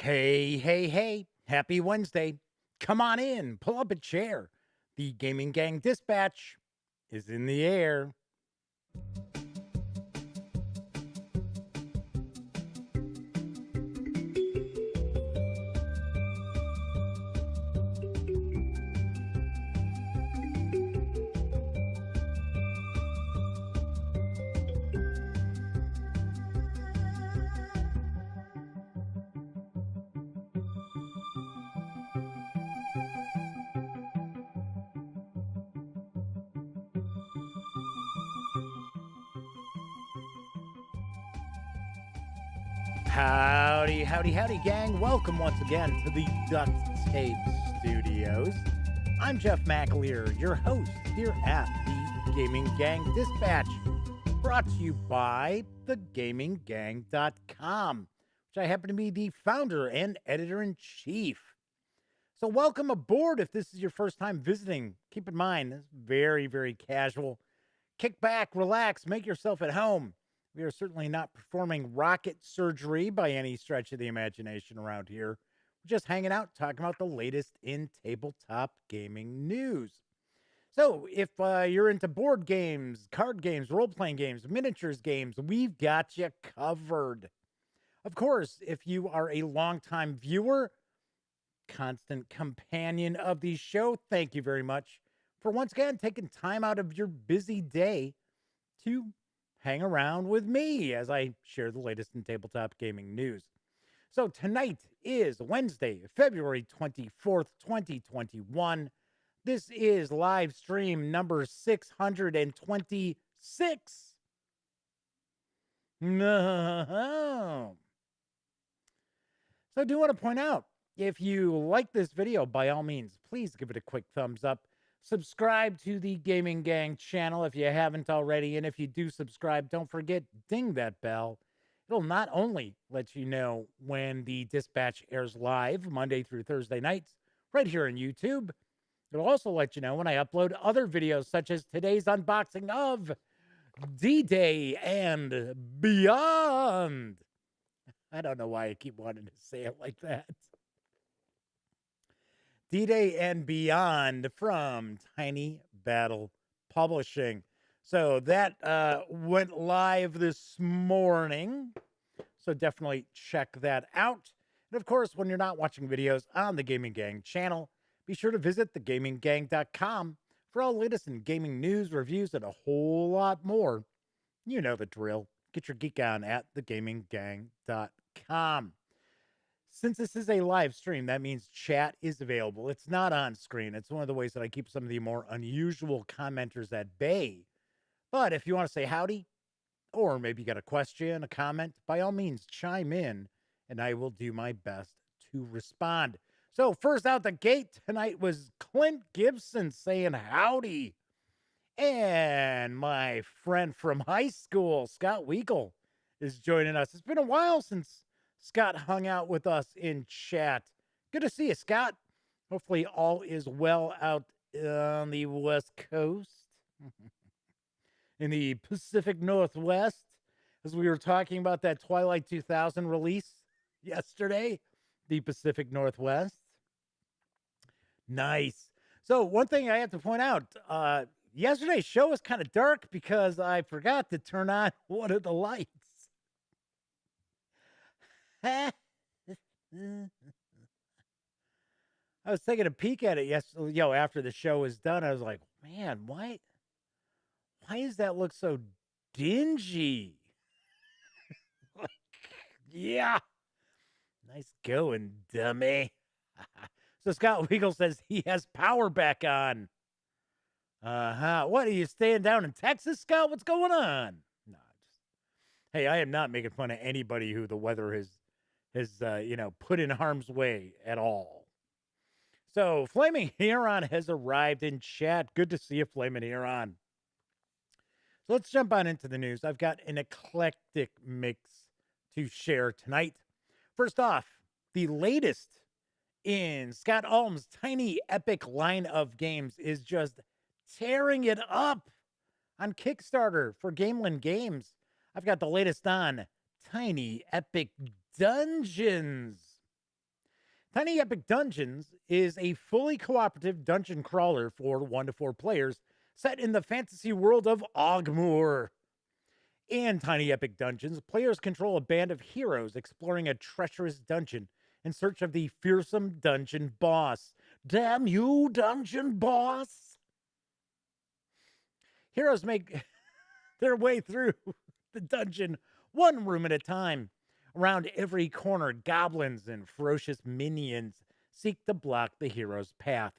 Hey, hey, hey. Happy Wednesday. Come on in, pull up a chair. The Gaming Gang Dispatch is in the air. Howdy, howdy, howdy, gang. Welcome once again to the Duct Tape Studios. I'm Jeff McAleer, your host here at the Gaming Gang Dispatch, brought to you by thegaminggang.com, which I happen to be the founder and editor-in-chief. So welcome aboard if this is your first time visiting. Keep in mind, this is very, very casual. Kick back, relax, make yourself at home. We are certainly not performing rocket surgery by any stretch of the imagination around here. We're just hanging out, talking about the latest in tabletop gaming news. So if you're into board games, card games, role-playing games, miniatures games, we've got you covered. Of course, if you are a longtime viewer, constant companion of the show, thank you very much for once again taking time out of your busy day to hang around with me as I share the latest in tabletop gaming news. So tonight is Wednesday, February 24th, 2021. This is live stream number 626. No. So I do want to point out, if you like this video, by all means, please give it a quick thumbs up. Subscribe to the Gaming Gang channel if you haven't already. And if you do subscribe, don't forget, ding that bell. It'll not only let you know when the dispatch airs live Monday through Thursday nights right here on YouTube. It'll also let you know when I upload other videos such as today's unboxing of D-Day and Beyond. I don't know why I keep wanting to say it like that. D-Day and Beyond from Tiny Battle Publishing. So that went live this morning. So definitely check that out. And of course, when you're not watching videos on the Gaming Gang channel, be sure to visit thegaminggang.com for all the latest in gaming news, reviews, and a whole lot more. You know the drill. Get your geek on at thegaminggang.com. Since this is a live stream, that means chat is available. It's not on screen. It's one of the ways that I keep some of the more unusual commenters at bay. But if you want to say howdy, or maybe you got a question, a comment, by all means, chime in, and I will do my best to respond. So first out the gate tonight was Clint Gibson saying howdy. And my friend from high school, Scott Weigel, is joining us. It's been a while since Scott hung out with us in chat. Good to see you, Scott. Hopefully all is well out on the West Coast. In the Pacific Northwest, as we were talking about that Twilight 2000 release yesterday, the Pacific Northwest. Nice. So one thing I have to point out, yesterday's show was kind of dark because I forgot to turn on one of the lights. I was taking a peek at it yesterday, after the show was done. I was like, man, why does that look so dingy? Like, yeah. Nice going, dummy. So Scott Weigel says he has power back on. What, are you staying down in Texas, Scott? What's going on? No, hey, I am not making fun of anybody who the weather has put in harm's way at all. So Flaming Huron has arrived in chat. Good to see you, Flaming Huron. So let's jump on into the news. I've got an eclectic mix to share tonight. First off, the latest in Scott Alm's tiny epic line of games is just tearing it up on Kickstarter for Gamelyn Games. I've got the latest on Tiny Epic Dungeons. Tiny Epic Dungeons is a fully cooperative dungeon crawler for 1 to 4 players set in the fantasy world of Ogmoor. In Tiny Epic Dungeons, players control a band of heroes exploring a treacherous dungeon in search of the fearsome dungeon boss. Damn you, dungeon boss! Heroes make their way through the dungeon one room at a time. Around every corner, goblins and ferocious minions seek to block the hero's path.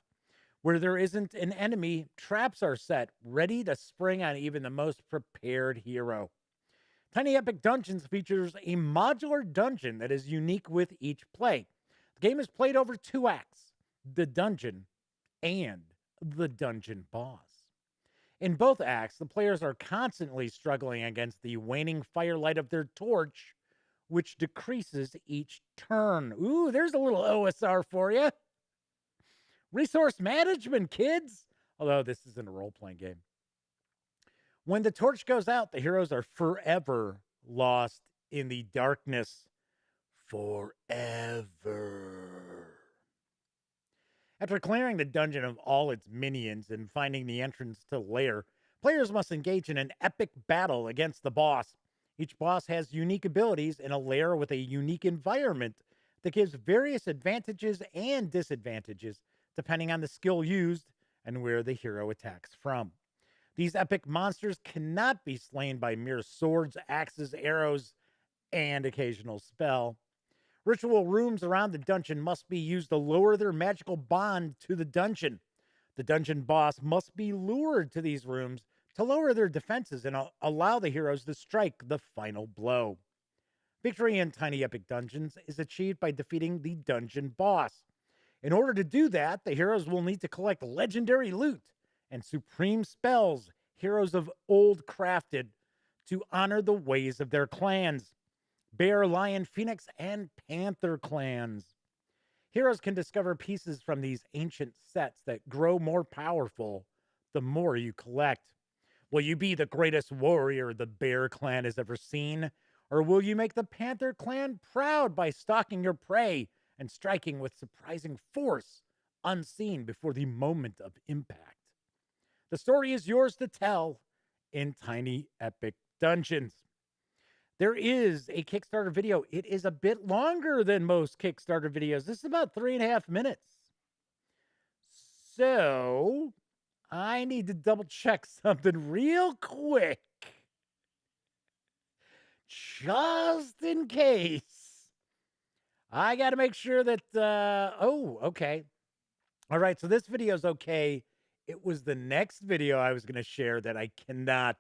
Where there isn't an enemy, traps are set, ready to spring on even the most prepared hero. Tiny Epic Dungeons features a modular dungeon that is unique with each play. The game is played over 2 acts, the dungeon and the dungeon boss. In both acts, the players are constantly struggling against the waning firelight of their torch, which decreases each turn. Ooh, there's a little OSR for you. Resource management, kids. Although this isn't a role-playing game. When the torch goes out, the heroes are forever lost in the darkness. Forever. After clearing the dungeon of all its minions and finding the entrance to the lair, players must engage in an epic battle against the boss. Each boss has unique abilities in a lair with a unique environment that gives various advantages and disadvantages depending on the skill used and where the hero attacks from. These epic monsters cannot be slain by mere swords, axes, arrows, and occasional spell. Ritual rooms around the dungeon must be used to lower their magical bond to the dungeon. The dungeon boss must be lured to these rooms to lower their defenses and allow the heroes to strike the final blow. Victory in Tiny Epic Dungeons is achieved by defeating the dungeon boss. In order to do that, the heroes will need to collect legendary loot and supreme spells heroes of old crafted to honor the ways of their clans. Bear, Lion, Phoenix, and Panther clans. Heroes can discover pieces from these ancient sets that grow more powerful the more you collect. Will you be the greatest warrior the Bear clan has ever seen? Or will you make the Panther clan proud by stalking your prey and striking with surprising force, unseen before the moment of impact? The story is yours to tell in Tiny Epic Dungeons. There is a Kickstarter video. It is a bit longer than most Kickstarter videos. This is about 3.5 minutes. So I need to double check something real quick. Just in case. I got to make sure that, oh, okay. All right, so this video is okay. It was the next video I was going to share that I cannot,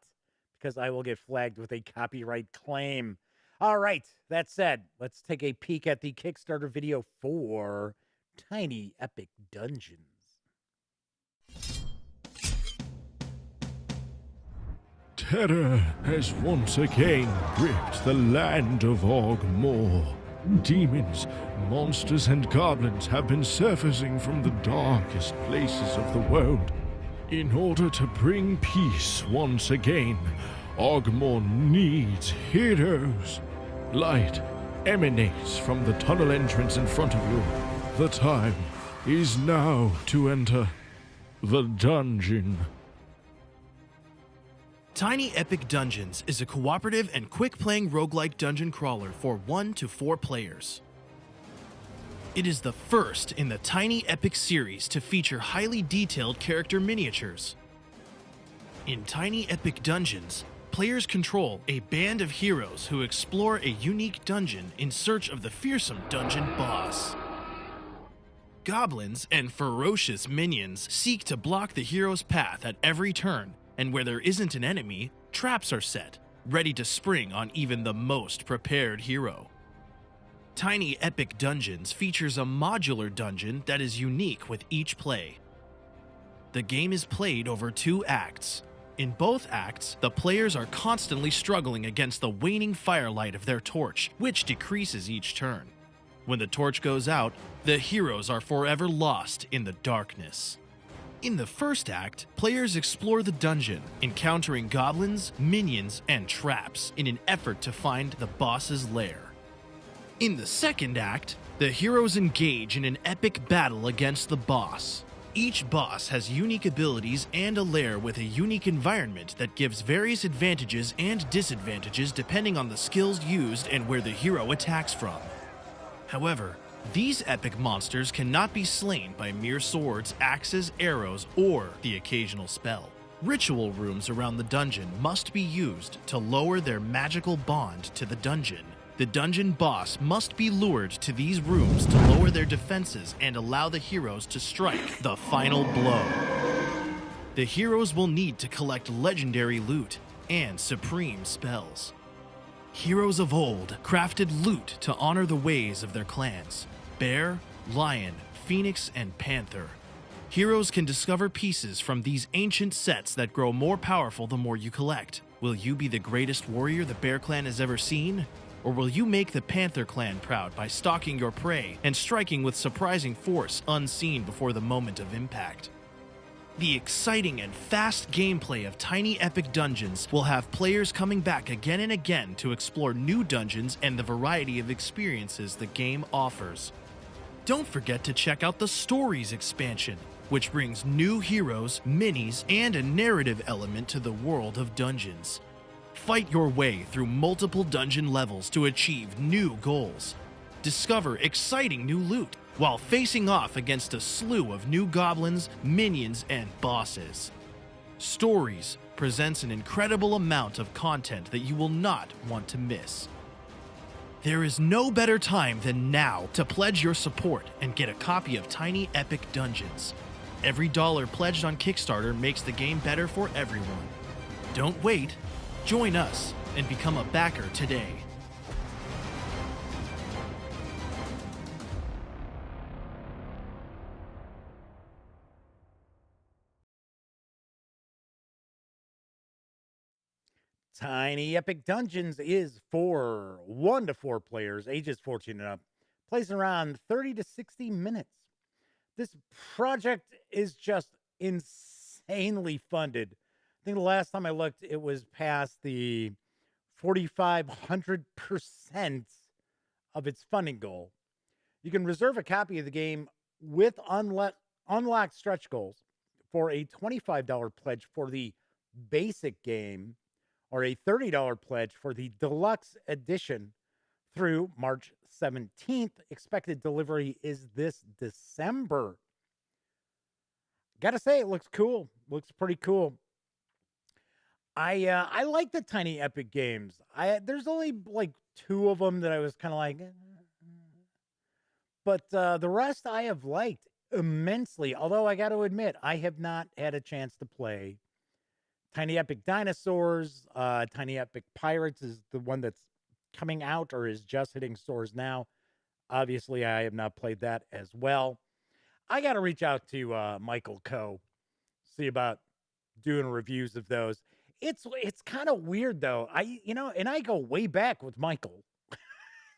because I will get flagged with a copyright claim. All right, that said, let's take a peek at the Kickstarter video for Tiny Epic Dungeons. Terror has once again gripped the land of Ogmoor. Demons, monsters, and goblins have been surfacing from the darkest places of the world. In order to bring peace once again, Ogmoor needs heroes. Light emanates from the tunnel entrance in front of you. The time is now to enter the dungeon. Tiny Epic Dungeons is a cooperative and quick-playing roguelike dungeon crawler for 1 to 4 players. It is the first in the Tiny Epic series to feature highly detailed character miniatures. In Tiny Epic Dungeons, players control a band of heroes who explore a unique dungeon in search of the fearsome dungeon boss. Goblins and ferocious minions seek to block the hero's path at every turn, and where there isn't an enemy, traps are set, ready to spring on even the most prepared hero. Tiny Epic Dungeons features a modular dungeon that is unique with each play. The game is played over 2 acts. In both acts, the players are constantly struggling against the waning firelight of their torch, which decreases each turn. When the torch goes out, the heroes are forever lost in the darkness. In the first act, players explore the dungeon, encountering goblins, minions, and traps in an effort to find the boss's lair. In the second act, The heroes engage in an epic battle against the boss. Each boss has unique abilities and a lair with a unique environment that gives various advantages and disadvantages depending on the skills used and where the hero attacks from. However, these epic monsters cannot be slain by mere swords, axes, arrows, or the occasional spell. Ritual rooms around the dungeon must be used to lower their magical bond to the dungeon. The dungeon boss must be lured to these rooms to lower their defenses and allow the heroes to strike the final blow. The heroes will need to collect legendary loot and supreme spells. Heroes of old crafted loot to honor the ways of their clans: Bear, Lion, Phoenix, and Panther. Heroes can discover pieces from these ancient sets that grow more powerful the more you collect. Will you be the greatest warrior the Bear clan has ever seen? Or will you make the Panther clan proud by stalking your prey and striking with surprising force unseen before the moment of impact? The exciting and fast gameplay of Tiny Epic Dungeons will have players coming back again and again to explore new dungeons and the variety of experiences the game offers. Don't forget to check out the Stories expansion, which brings new heroes, minis, and a narrative element to the world of dungeons. Fight your way through multiple dungeon levels to achieve new goals. Discover exciting new loot while facing off against a slew of new goblins, minions, and bosses. Stories presents an incredible amount of content that you will not want to miss. There is no better time than now to pledge your support and get a copy of Tiny Epic Dungeons. Every dollar pledged on Kickstarter makes the game better for everyone. Don't wait. Join us and become a backer today. Tiny Epic Dungeons is for 1 to 4 players, ages 14 and up, plays around 30 to 60 minutes. This project is just insanely funded. I think the last time I looked, it was past the 4,500% of its funding goal. You can reserve a copy of the game with unlocked stretch goals for a $25 pledge for the basic game or a $30 pledge for the deluxe edition through March 17th. Expected delivery is this December. Gotta say, it looks cool. Looks pretty cool. I like the Tiny Epic games. There's only like 2 of them that I was kind of like, but the rest I have liked immensely. Although I got to admit, I have not had a chance to play Tiny Epic Dinosaurs. Tiny Epic Pirates is the one that's coming out or is just hitting stores now. Obviously, I have not played that as well. I got to reach out to Michael Coe, see about doing reviews of those. It's kind of weird though. And I go way back with Michael.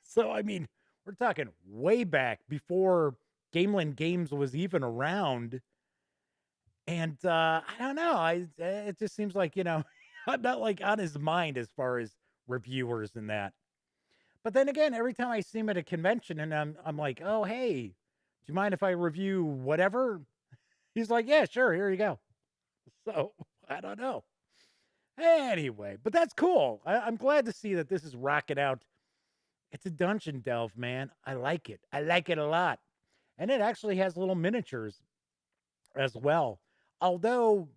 So I mean, we're talking way back before Gamelyn Games was even around. And I don't know. It just seems like, I'm not like on his mind as far as reviewers and that. But then again, every time I see him at a convention and I'm like, "Oh, hey, do you mind if I review whatever?" He's like, "Yeah, sure, here you go." So, I don't know. Anyway, but that's cool. I'm glad to see that this is rocking out. It's a dungeon delve, man. I like it. I like it a lot. And it actually has little miniatures as well. Although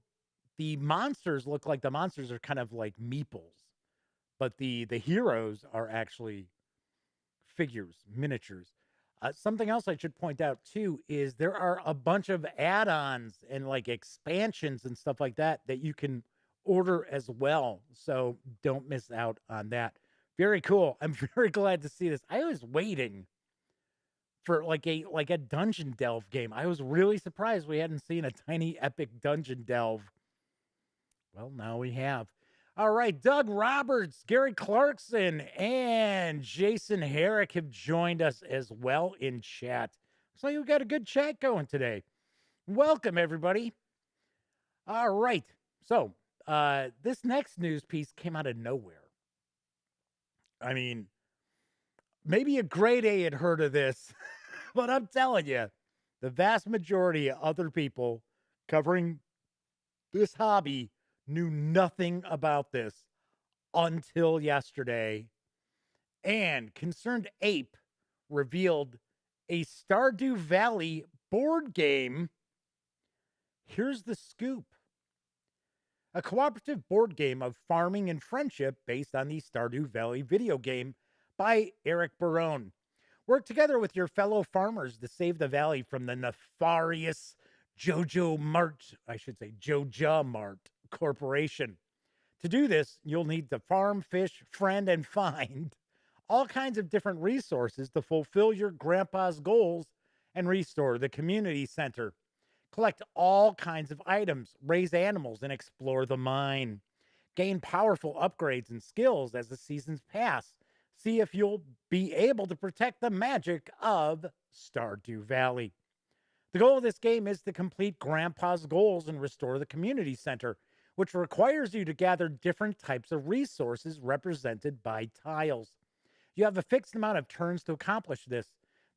the monsters look like the monsters are kind of like meeples, but the heroes are actually figures, miniatures. Something else I should point out too is there are a bunch of add-ons and like expansions and stuff like that that you can order as well. So don't miss out on that. Very cool. I'm very glad to see this. I was waiting for like a dungeon delve game. I was really surprised we hadn't seen a Tiny Epic dungeon delve. Well, now we have. All right, Doug Roberts, Gary Clarkson, and Jason Herrick have joined us as well in chat. Looks like we've got a good chat going today. Welcome, everybody. All right, so this next news piece came out of nowhere. I mean, maybe a grade A had heard of this, but I'm telling you, the vast majority of other people covering this hobby knew nothing about this until yesterday. And Concerned Ape revealed a Stardew Valley board game. Here's the scoop. A cooperative board game of farming and friendship based on the Stardew Valley video game by Eric Barone. Work together with your fellow farmers to save the valley from the nefarious Joja Mart Corporation. To do this, you'll need to farm, fish, friend, and find all kinds of different resources to fulfill your grandpa's goals and restore the community center. Collect all kinds of items, raise animals, and explore the mine. Gain powerful upgrades and skills as the seasons pass. See if you'll be able to protect the magic of Stardew Valley. The goal of this game is to complete Grandpa's goals and restore the community center, which requires you to gather different types of resources represented by tiles. You have a fixed amount of turns to accomplish this.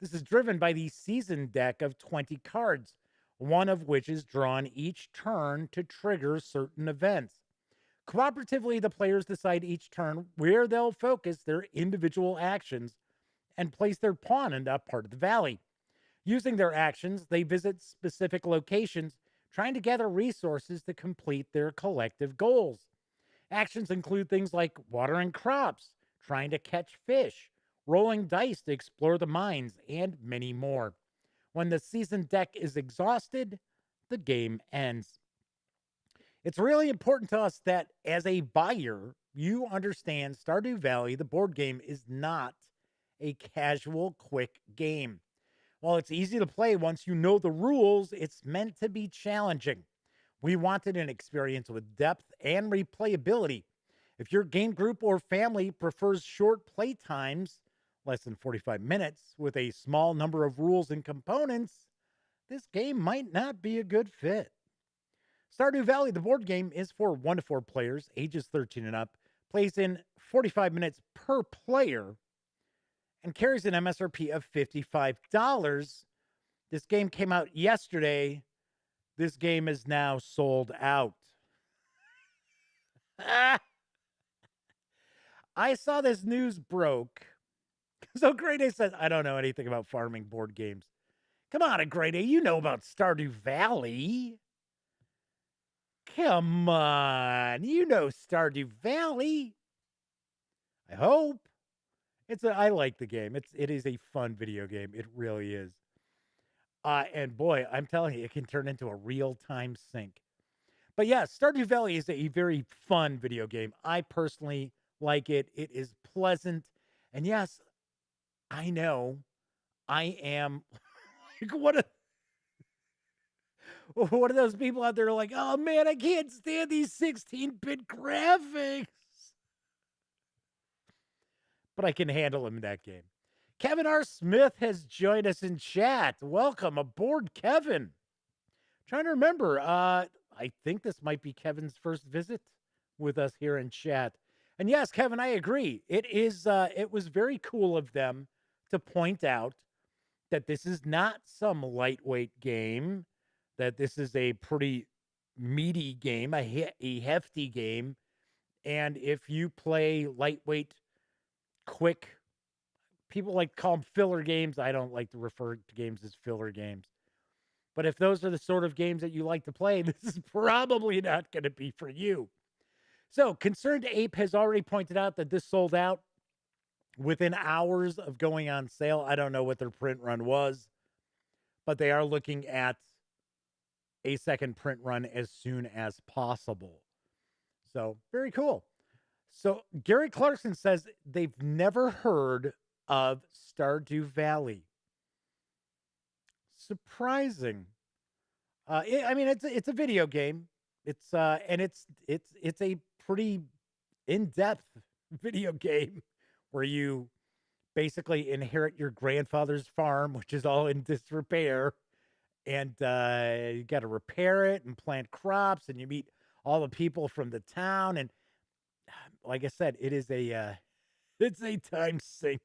This is driven by the season deck of 20 cards, one of which is drawn each turn to trigger certain events. Cooperatively, the players decide each turn where they'll focus their individual actions and place their pawn in that part of the valley. Using their actions, they visit specific locations, trying to gather resources to complete their collective goals. Actions include things like watering crops, trying to catch fish, rolling dice to explore the mines, and many more. When the season deck is exhausted, the game ends. It's really important to us that as a buyer, you understand Stardew Valley, the board game, is not a casual, quick game. While it's easy to play once you know the rules, it's meant to be challenging. We wanted an experience with depth and replayability. If your game group or family prefers short play times, less than 45 minutes, with a small number of rules and components, this game might not be a good fit. Stardew Valley, the board game, is for 1 to 4 players, ages 13 and up, plays in 45 minutes per player, and carries an MSRP of $55. This game came out yesterday. This game is now sold out. I saw this news broke. So Grade A says, I don't know anything about farming board games. Come on, Grade A, you know about Stardew Valley. Come on, you know Stardew Valley. I hope. I like the game. It is a fun video game. It really is. And boy, I'm telling you, it can turn into a real-time sync. But yeah, Stardew Valley is a very fun video game. I personally like it. It is pleasant. And yes, I know I am like one of those people out there like, oh man, I can't stand these 16-bit graphics. But I can handle him in that game. Kevin R. Smith has joined us in chat. Welcome aboard, Kevin. Trying to remember, I think this might be Kevin's first visit with us here in chat. And yes, Kevin, I agree. It was very cool of them to point out that this is not some lightweight game, that this is a pretty meaty game, a hefty game. And if you play lightweight, quick, people like to call them filler games. I don't like to refer to games as filler games. But if those are the sort of games that you like to play, this is probably not going to be for you. So ConcernedApe has already pointed out that this sold out within hours of going on sale. I don't know what their print run was, but they are looking at a second print run as soon as possible. So very cool. So Gary Clarkson says they've never heard of Stardew Valley. Surprising. It's a video game. It's a pretty in-depth video game where you basically inherit your grandfather's farm, which is all in disrepair, and you got to repair it and plant crops, and you meet all the people from the town, and like I said, it's a time sink.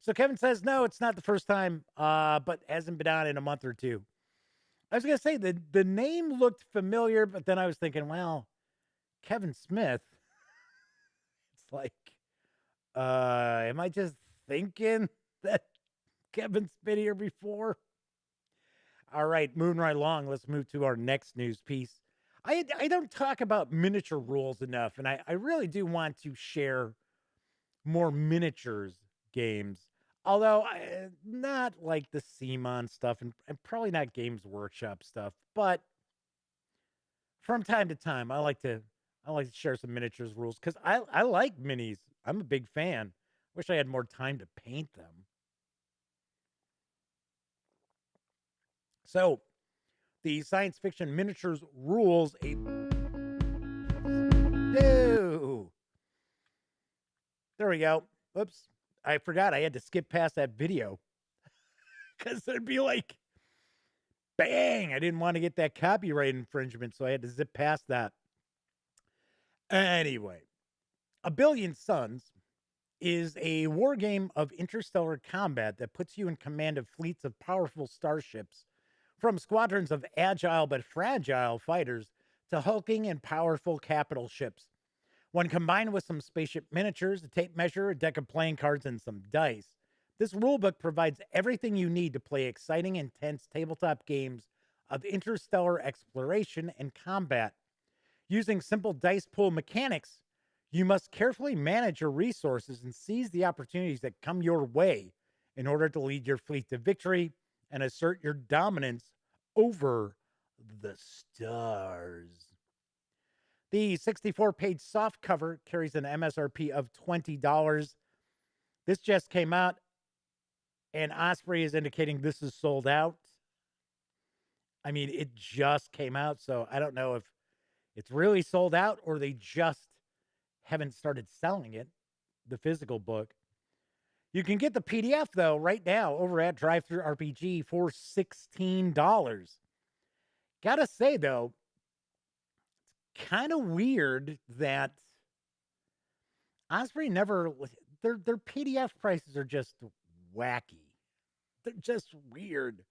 So Kevin says, no, it's not the first time, but hasn't been on in a month or two. I was going to say the name looked familiar, but then I was thinking, well, Kevin Smith. It's like, am I just thinking that Kevin's been here before? All right, moving right along. Let's move to our next news piece. I don't talk about miniature rules enough, and I really do want to share more miniatures games. Although not like the CMON stuff and probably not Games Workshop stuff, but from time to time I like to share some miniatures rules because I like minis. I'm a big fan. Wish I had more time to paint them. So the science fiction miniatures rules there we go. Oops. I forgot I had to skip past that video because there'd be like, bang, I didn't want to get that copyright infringement, so I had to zip past that. Anyway, A Billion Suns is a war game of interstellar combat that puts you in command of fleets of powerful starships, from squadrons of agile but fragile fighters to hulking and powerful capital ships. When combined with some spaceship miniatures, a tape measure, a deck of playing cards, and some dice, this rulebook provides everything you need to play exciting, intense tabletop games of interstellar exploration and combat. Using simple dice pool mechanics, you must carefully manage your resources and seize the opportunities that come your way in order to lead your fleet to victory and assert your dominance over the stars. The 64-page softcover carries an MSRP of $20. This just came out, and Osprey is indicating this is sold out. I mean, it just came out, so I don't know if it's really sold out or they just haven't started selling it, the physical book. You can get the PDF, though, right now over at Drive-Thru RPG for $16. Gotta say, though, it's kind of weird that Osprey never, their PDF prices are just wacky. They're just weird.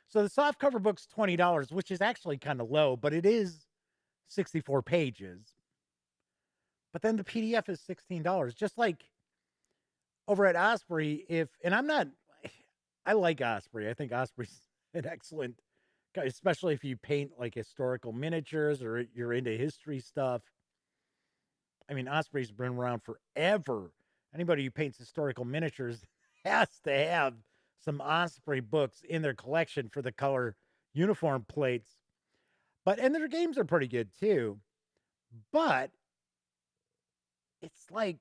So the softcover book's $20, which is actually kind of low, but it is 64 pages. But then the PDF is $16, just like over at Osprey. I like Osprey. I think Osprey's an excellent guy, especially if you paint like historical miniatures or you're into history stuff. I mean, Osprey's been around forever. Anybody who paints historical miniatures has to have some Osprey books in their collection for the color uniform plates. And their games are pretty good too. But it's like,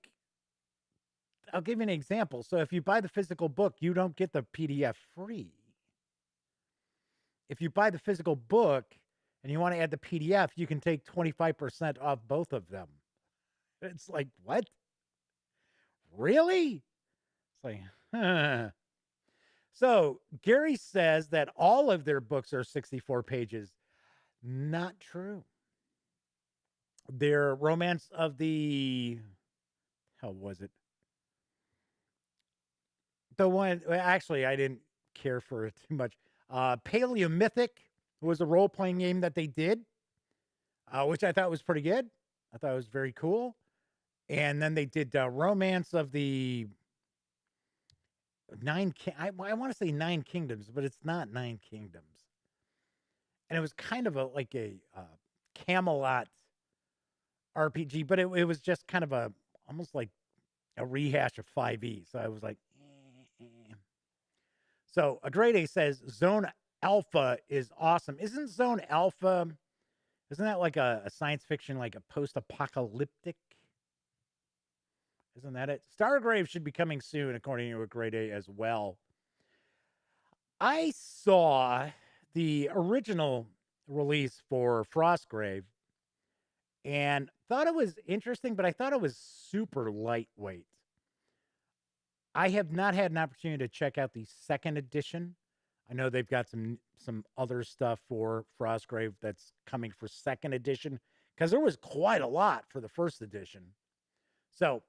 I'll give you an example. So if you buy the physical book, you don't get the PDF free. If you buy the physical book and you want to add the PDF, you can take 25% off both of them. It's like, what? Really? It's like, huh. So Gary says that all of their books are 64 pages. Not true. Their Romance of the, how was it? The one, actually, I didn't care for it too much. Paleomythic was a role-playing game that they did, which I thought was pretty good. I thought it was very cool. And then they did Romance of the I want to say Nine Kingdoms, but it's not Nine Kingdoms. And it was kind of like a Camelot RPG, but it was just kind of almost like a rehash of 5e. So I was like, So a Grade A says Zone Alpha is awesome. Isn't Zone Alpha, isn't that like a science fiction, like a post-apocalyptic? Isn't that it? Stargrave should be coming soon, according to a Grade A as well. I saw the original release for Frostgrave and thought it was interesting, but I thought it was super lightweight. I have not had an opportunity to check out the second edition. I know they've got some other stuff for Frostgrave that's coming for second edition, because there was quite a lot for the first edition. So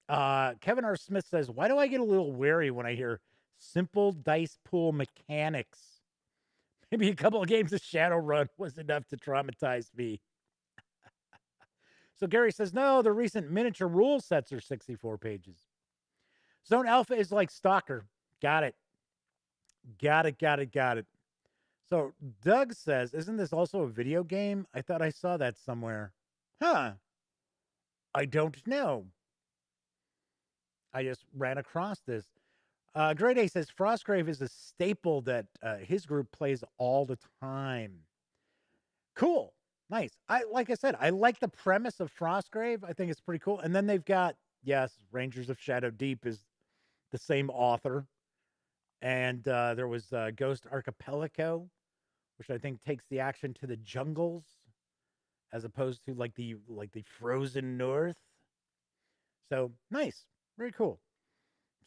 Kevin R. Smith says, why do I get a little wary when I hear simple dice pool mechanics? Maybe a couple of games of Shadowrun was enough to traumatize me. So Gary says, no, the recent miniature rule sets are 64 pages. Zone Alpha is like Stalker. Got it. Got it. So Doug says, isn't this also a video game? I thought I saw that somewhere. Huh. I don't know. I just ran across this. Great A says, Frostgrave is a staple that his group plays all the time. Cool. Nice. Like I said, I like the premise of Frostgrave. I think it's pretty cool. And then they've got, yes, Rangers of Shadow Deep is the same author. And there was Ghost Archipelago, which I think takes the action to the jungles as opposed to like the frozen north. So nice. Very cool.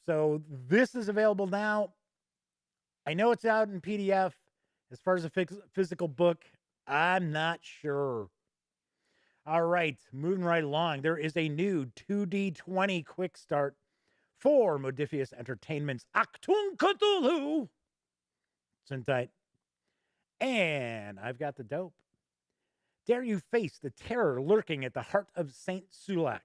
So this is available now. I know it's out in PDF. As far as a physical book, I'm not sure. All right, moving right along. There is a new 2D20 quick start for Modiphius Entertainment's Achtung Cthulhu. Tight. And I've got the dope. Dare you face the terror lurking at the heart of St. Sulak?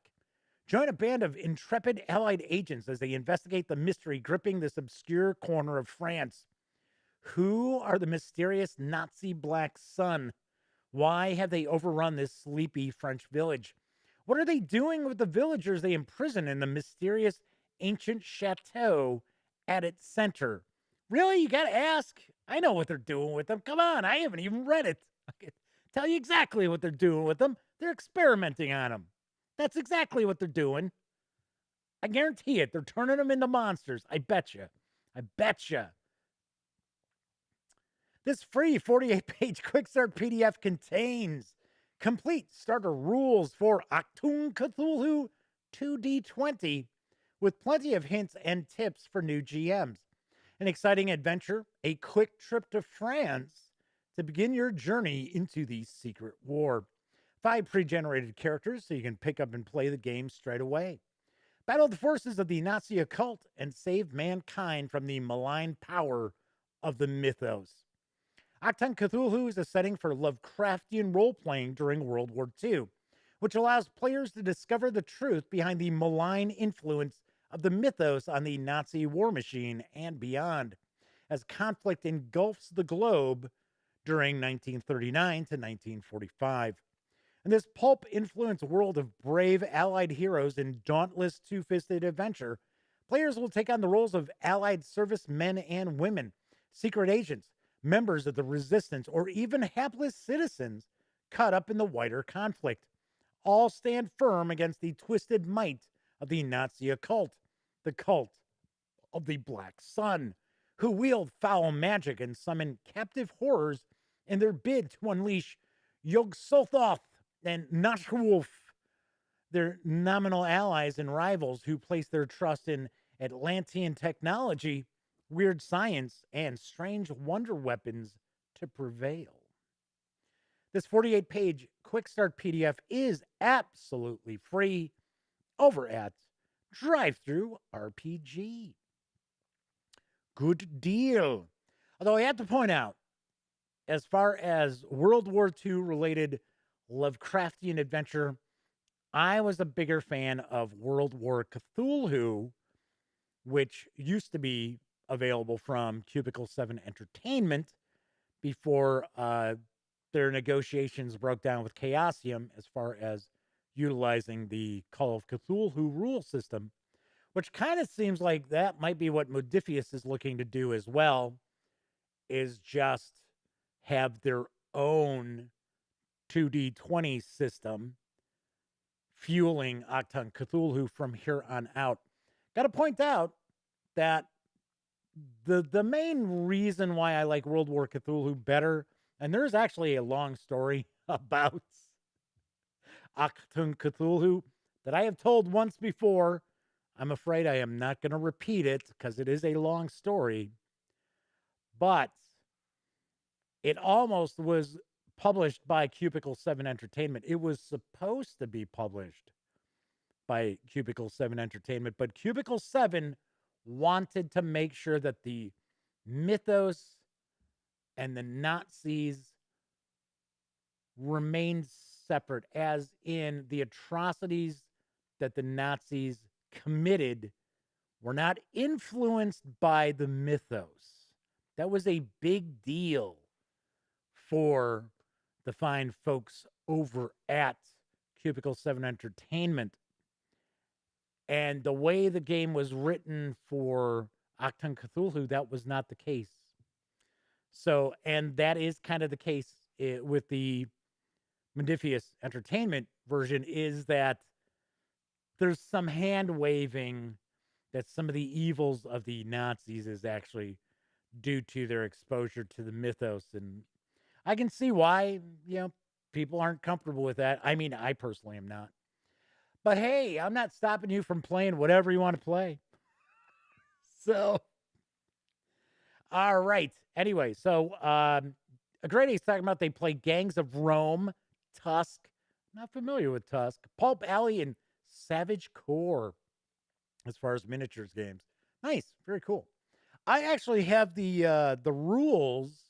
Join a band of intrepid allied agents as they investigate the mystery gripping this obscure corner of France. Who are the mysterious Nazi Black Sun? Why have they overrun this sleepy French village? What are they doing with the villagers they imprison in the mysterious ancient chateau at its center? Really? You got to ask? I know what they're doing with them. Come on, I haven't even read it. I can tell you exactly what they're doing with them. They're experimenting on them. That's exactly what they're doing. I guarantee it. They're turning them into monsters. I bet you. This free 48-page quick start PDF contains complete starter rules for Achtung Cthulhu 2D20 with plenty of hints and tips for new GMs. An exciting adventure, a quick trip to France to begin your journey into the secret war. 5 pre-generated characters so you can pick up and play the game straight away. Battle the forces of the Nazi occult and save mankind from the malign power of the mythos. Achtung Cthulhu is a setting for Lovecraftian role-playing during World War II, which allows players to discover the truth behind the malign influence of the mythos on the Nazi war machine and beyond, as conflict engulfs the globe during 1939 to 1945. In this pulp-influenced world of brave Allied heroes in dauntless two-fisted adventure, players will take on the roles of Allied service men and women, secret agents, members of the resistance, or even hapless citizens caught up in the wider conflict. All stand firm against the twisted might of the Nazi occult, the cult of the Black Sun, who wield foul magic and summon captive horrors in their bid to unleash Yog-Sothoth and Nashwolf, their nominal allies and rivals who place their trust in Atlantean technology, weird science, and strange wonder weapons to prevail. This 48-page quick start PDF is absolutely free over at Drive-Thru RPG. Good deal. Although I have to point out, as far as World War II related Lovecraftian adventure, I was a bigger fan of World War Cthulhu, which used to be available from Cubicle 7 Entertainment before their negotiations broke down with Chaosium as far as utilizing the Call of Cthulhu rule system, which kind of seems like that might be what Modiphius is looking to do as well, is just have their own 2D20 system fueling Achtung Cthulhu from here on out. Got to point out that the main reason why I like World War Cthulhu better, and there's actually a long story about Achtung Cthulhu that I have told once before. I'm afraid I am not going to repeat it because it is a long story, but it almost was published by Cubicle 7 Entertainment. It was supposed to be published by Cubicle 7 Entertainment, but Cubicle 7 wanted to make sure that the mythos and the Nazis remained separate, as in the atrocities that the Nazis committed were not influenced by the mythos. That was a big deal for the fine folks over at Cubicle 7 Entertainment. And the way the game was written for Achtung Cthulhu, that was not the case. So, and that is kind of the case with the Modiphius Entertainment version, is that there's some hand waving that some of the evils of the Nazis is actually due to their exposure to the mythos. And I can see why, people aren't comfortable with that. I mean, I personally am not. But hey, I'm not stopping you from playing whatever you want to play. So, all right. Anyway, so Agredy's talking about they play Gangs of Rome, Tusk. Not familiar with Tusk. Pulp Alley and Savage Core as far as miniatures games. Nice. Very cool. I actually have the rules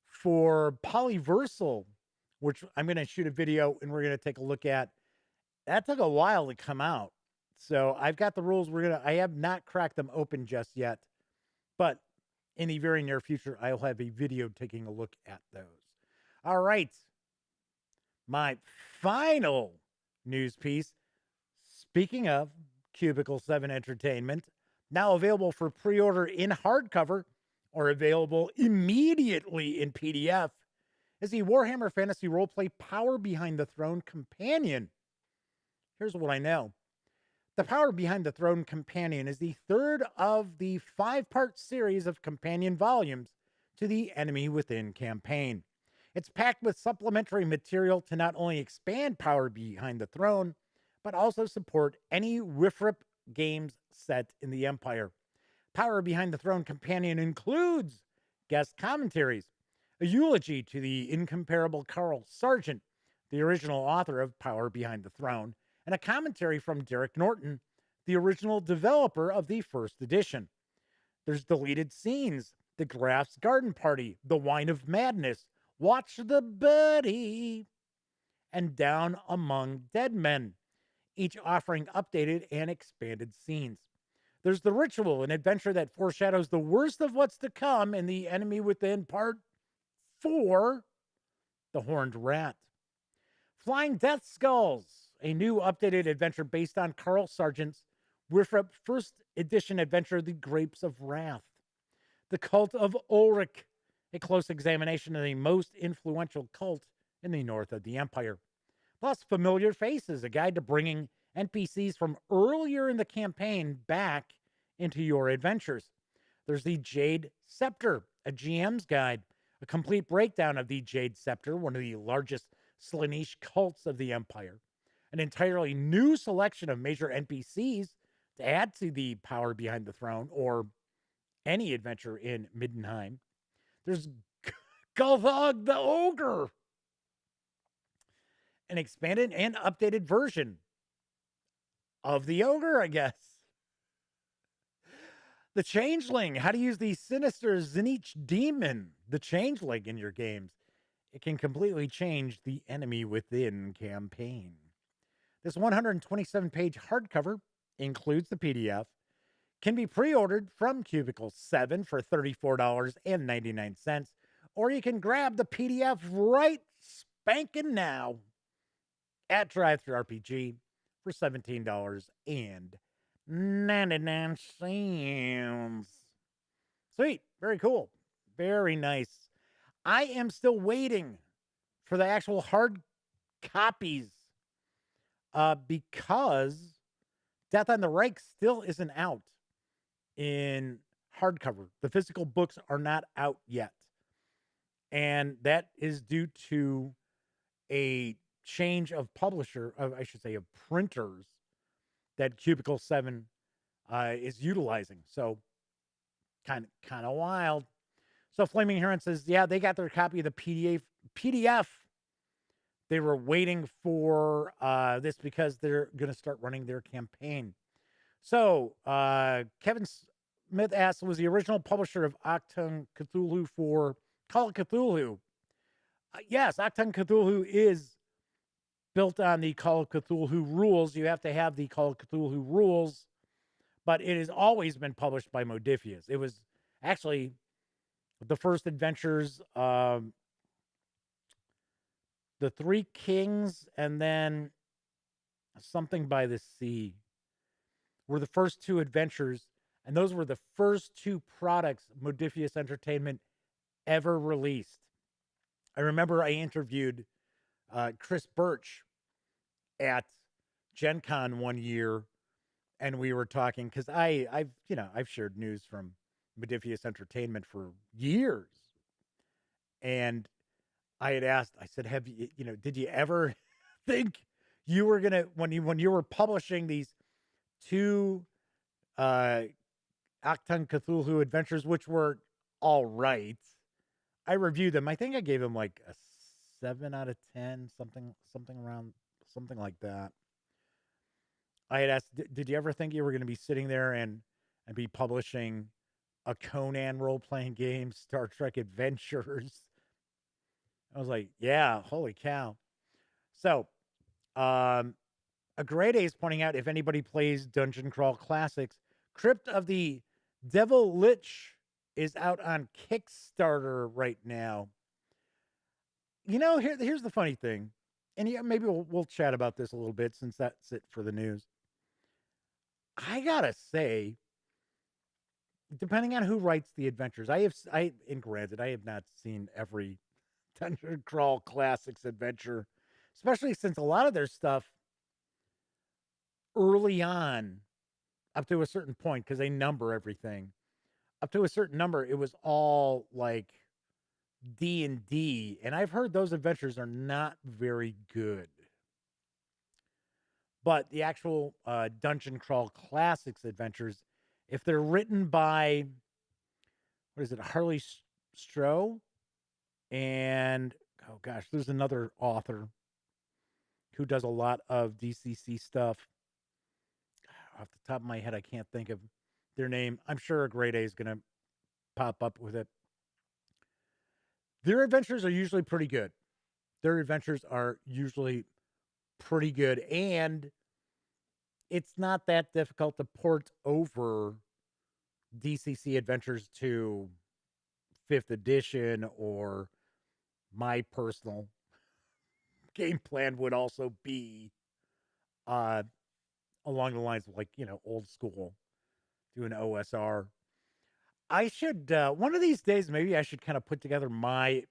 for Polyversal, which I'm going to shoot a video and we're going to take a look at. That took a while to come out. So I've got the rules. I have not cracked them open just yet, but in the very near future, I'll have a video taking a look at those. All right. My final news piece, speaking of Cubicle 7 Entertainment, now available for pre-order in hardcover or available immediately in PDF, is the Warhammer Fantasy Roleplay Power Behind the Throne Companion. Here's what I know. The Power Behind the Throne Companion is the third of the 5-part series of companion volumes to the Enemy Within campaign. It's packed with supplementary material to not only expand Power Behind the Throne, but also support any WIFRIP games set in the Empire. Power Behind the Throne Companion includes guest commentaries, a eulogy to the incomparable Carl Sargent, the original author of Power Behind the Throne, and a commentary from Derek Norton, the original developer of the first edition. There's deleted scenes, the Graff's Garden Party, the Wine of Madness, Watch the Buddy, and Down Among Dead Men, each offering updated and expanded scenes. There's the Ritual, an adventure that foreshadows the worst of what's to come in the Enemy Within Part 4, The Horned Rat. Flying Death Skulls, a new updated adventure based on Carl Sargent's WIFRIP first edition adventure, The Grapes of Wrath. The Cult of Ulrich, a close examination of the most influential cult in the north of the Empire. Plus, Familiar Faces, a guide to bringing NPCs from earlier in the campaign back into your adventures. There's the Jade Scepter, a GM's guide, a complete breakdown of the Jade Scepter, one of the largest Slaanesh cults of the Empire. An entirely new selection of major NPCs to add to the Power Behind the Throne or any adventure in Middenheim. There's Gulthog the Ogre, an expanded and updated version of the Ogre, I guess. The Changeling, how to use the sinister Zinich Demon, the Changeling, in your games. It can completely change the Enemy Within campaign. This 127-page hardcover includes the PDF, can be pre-ordered from Cubicle 7 for $34.99, or you can grab the PDF right spanking now at DriveThruRPG for $17.99. Sweet. Very cool. Very nice. I am still waiting for the actual hard copies because Death on the Reich still isn't out in hardcover. The physical books are not out yet. And that is due to a change of publisher, I should say, of printers that Cubicle 7 is utilizing. So kind of wild. So Flaming Heron says, yeah, they got their copy of the PDF They were waiting for this because they're going to start running their campaign. So Kevin Smith asks, was the original publisher of Achtung Cthulhu for Call of Cthulhu? Yes, Achtung Cthulhu is built on the Call of Cthulhu rules. You have to have the Call of Cthulhu rules, but it has always been published by Modiphius. It was actually the first adventures, the Three Kings, and then something by the Sea were the first two adventures, and those were the first two products Modiphius Entertainment ever released. I remember I interviewed Chris Birch at Gen Con one year, and we were talking because I've shared news from Modiphius Entertainment for years, and I had asked, I said, have you, did you ever think you were gonna when you were publishing these two Achtung Cthulhu adventures, which were all right. I reviewed them. I think I gave them like a 7 out of 10, something like that. I had asked, did you ever think you were going to be sitting there and be publishing a Conan role-playing game, Star Trek Adventures? I was like, yeah, holy cow. So, a grade A is pointing out, if anybody plays Dungeon Crawl Classics, Crypt of the Devil Lich is out on Kickstarter right now. Here's the funny thing, and maybe we'll chat about this a little bit since that's it for the news. I gotta say, depending on who writes the adventures, and granted, I have not seen every Dungeon Crawl Classics adventure, especially since a lot of their stuff early on, up to a certain point, because they number everything, up to a certain number, it was all like D&D, and I've heard those adventures are not very good. But the actual Dungeon Crawl Classics adventures, if they're written by, what is it, Harley Stroh, and, oh gosh, there's another author who does a lot of DCC stuff. Off the top of my head, I can't think of their name. I'm sure a grade A is going to pop up with it. Their adventures are usually pretty good. And it's not that difficult to port over DCC adventures to 5th edition, or my personal game plan would also be along the lines of, like, old school, do an OSR. I should, one of these days, maybe I should kind of put together my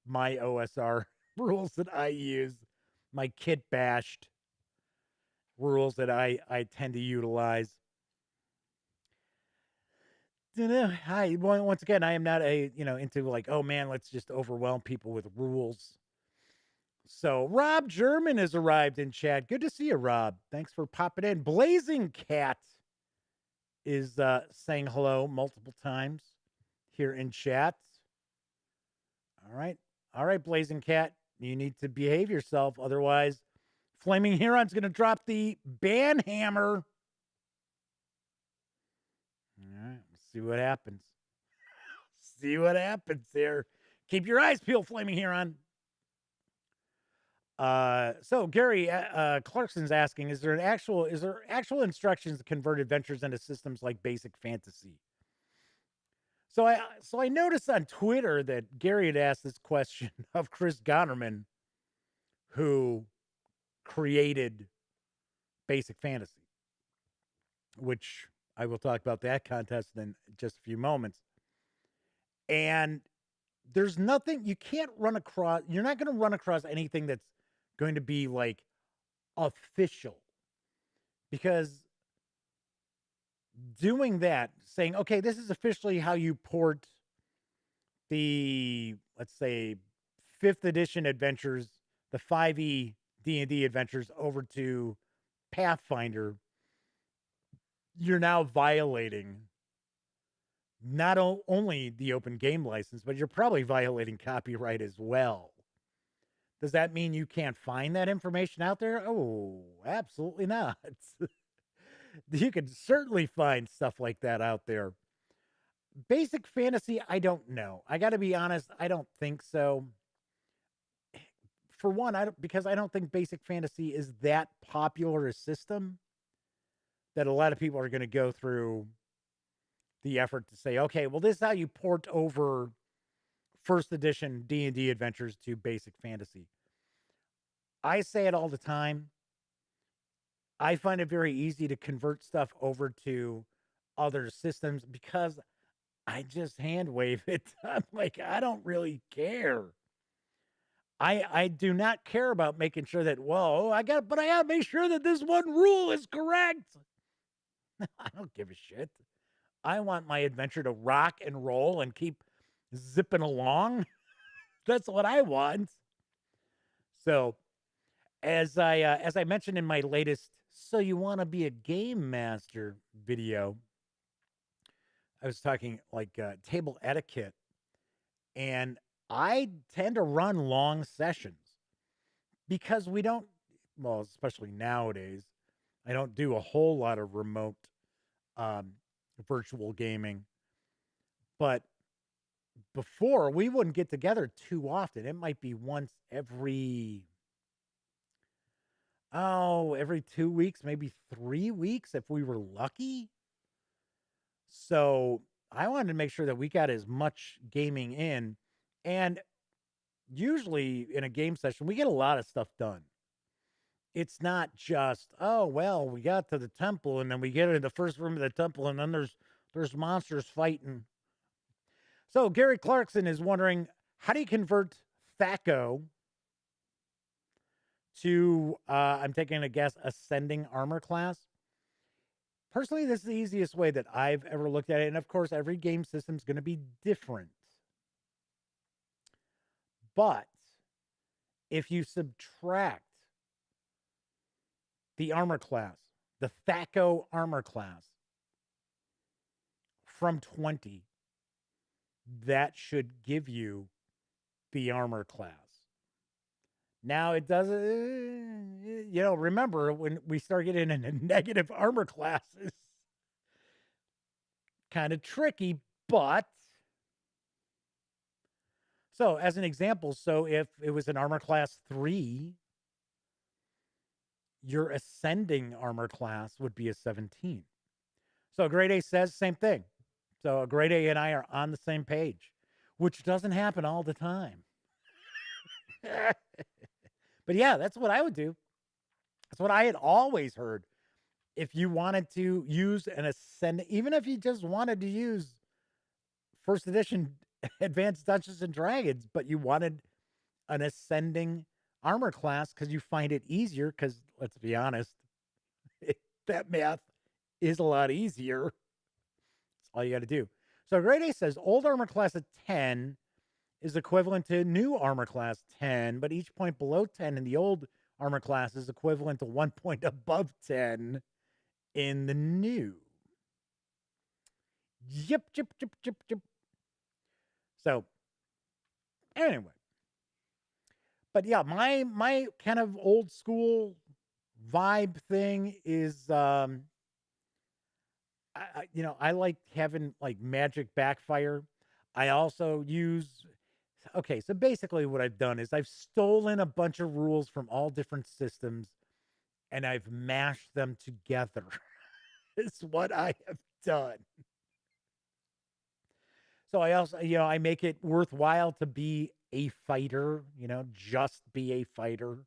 OSR rules that I use, my kit bashed rules that I tend to utilize. Once again, I am not into like, oh man, let's just overwhelm people with rules. So Rob German has arrived in chat. Good to see you, Rob. Thanks for popping in. Blazing Cat is saying hello multiple times here in chat. All right, Blazing Cat, you need to behave yourself, otherwise Flaming Huron's going to drop the ban hammer. All right, let's see what happens. See what happens there. Keep your eyes peeled, Flaming Huron. So Gary Clarkson's asking, is there actual instructions to convert adventures into systems like basic fantasy? So I noticed on Twitter that Gary had asked this question of Chris Gonnerman, who created Basic Fantasy, which I will talk about that contest in just a few moments. And there's nothing, you're not going to run across anything that's going to be like official, because doing that, saying, okay, this is officially how you port the, let's say, 5th edition adventures, the 5e D&D adventures over to Pathfinder, you're now violating not only the open game license, but you're probably violating copyright as well. Does that mean you can't find that information out there? Oh, absolutely not. You can certainly find stuff like that out there. Basic fantasy, I don't know. I got to be honest, I don't think so. For one, because I don't think basic fantasy is that popular a system that a lot of people are going to go through the effort to say, okay, well, this is how you port over first edition D&D adventures to basic fantasy. I say it all the time. I find it very easy to convert stuff over to other systems because I just hand wave it. I'm like, I don't really care. I do not care about making sure that, I gotta make sure that this one rule is correct. I don't give a shit. I want my adventure to rock and roll and keep zipping along. That's what I want. So, as I mentioned in my latest "So You Want to Be a Game Master" video, I was talking like table etiquette, and I tend to run long sessions because we don't, well, especially nowadays, I don't do a whole lot of remote um, virtual gaming, but before we wouldn't get together too often. It might be once every 2 weeks, maybe 3 weeks if we were lucky. So I wanted to make sure that we got as much gaming in. And usually in a game session, we get a lot of stuff done. It's not just, we got to the temple and then we get into the first room of the temple and then there's monsters fighting. So Gary Clarkson is wondering, how do you convert THAC0 to, I'm taking a guess, ascending armor class? Personally, this is the easiest way that I've ever looked at it. And of course, every game system is going to be different. But if you subtract the armor class, the THAC0 armor class, from 20, that should give you the armor class. Now, it doesn't, remember when we start getting into negative armor classes, kind of tricky, but. So, as an example, if it was an armor class 3, your ascending armor class would be a 17. So, Grade A says same thing. So, Grade A and I are on the same page, which doesn't happen all the time. But yeah, that's what I would do. That's what I had always heard. If you wanted to use an ascending, even if you just wanted to use first edition Advanced Dungeons and Dragons, but you wanted an ascending armor class because you find it easier, because let's be honest, that math is a lot easier. That's all you got to do. So Grade A says old armor class of 10 is equivalent to new armor class 10, but each point below 10 in the old armor class is equivalent to 1 point above 10 in the new. Yep. So, anyway. But yeah, my kind of old school vibe thing is, I like having like magic backfire. I also use, so basically what I've done is I've stolen a bunch of rules from all different systems and I've mashed them together. Is what I have done. So I also, I make it worthwhile to be a fighter, just be a fighter.